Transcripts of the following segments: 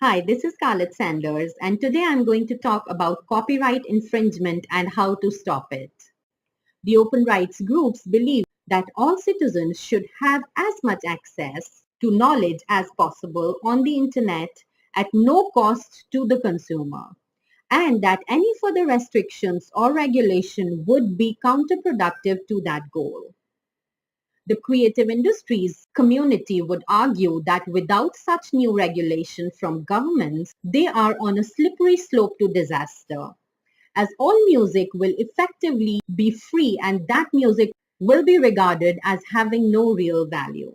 Hi, this is Scarlett Sanders, and today I'm going to talk about copyright infringement and how to stop it. The open rights groups believe that all citizens should have as much access to knowledge as possible on the internet at no cost to the consumer, and that any further restrictions or regulation would be counterproductive to that goal. The creative industries community would argue that without such new regulation from governments, they are on a slippery slope to disaster, as all music will effectively be free and that music will be regarded as having no real value.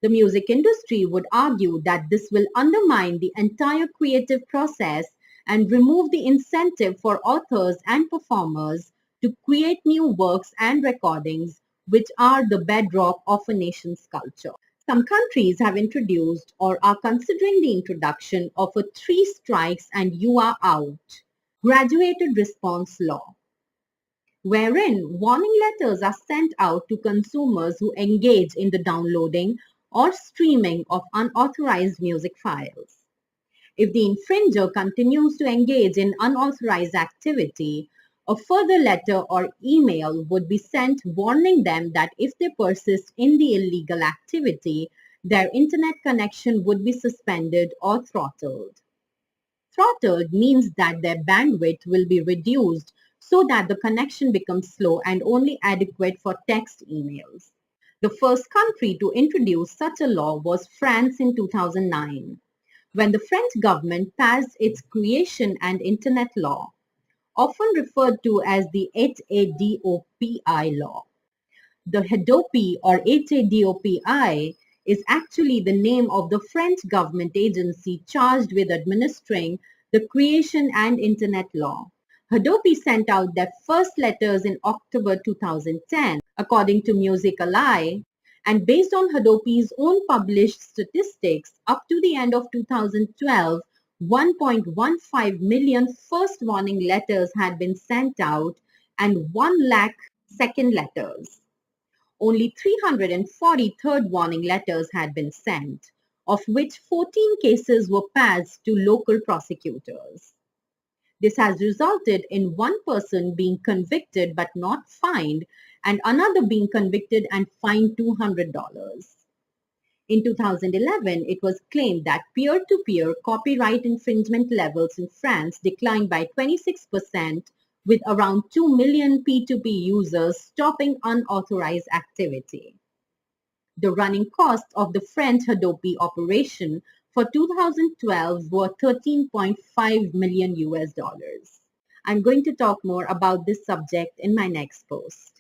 The music industry would argue that this will undermine the entire creative process and remove the incentive for authors and performers to create new works and recordings, which are the bedrock of a nation's culture. Some countries have introduced or are considering the introduction of a three strikes and you are out graduated response law, wherein warning letters are sent out to consumers who engage in the downloading or streaming of unauthorized music files. If the infringer continues to engage in unauthorized activity, a further letter or email would be sent warning them that if they persist in the illegal activity, their internet connection would be suspended or throttled. Throttled means that their bandwidth will be reduced so that the connection becomes slow and only adequate for text emails. The first country to introduce such a law was France in 2009, when the French government passed its Creation and Internet Law, often referred to as the HADOPI law. The HADOPI or HADOPI is actually the name of the French government agency charged with administering the Creation and Internet Law. HADOPI sent out their first letters in October 2010, according to Music Ally, and based on HADOPI's own published statistics, up to the end of 2012, 1.15 million first warning letters had been sent out and 1 lakh second letters. Only 340 third warning letters had been sent, of which 14 cases were passed to local prosecutors. This has resulted in one person being convicted but not fined, and another being convicted and fined $200. In 2011, it was claimed that peer-to-peer copyright infringement levels in France declined by 26%, with around 2 million P2P users stopping unauthorized activity. The running costs of the French Hadopi operation for 2012 were 13.5 million US dollars. I'm going to talk more about this subject in my next post.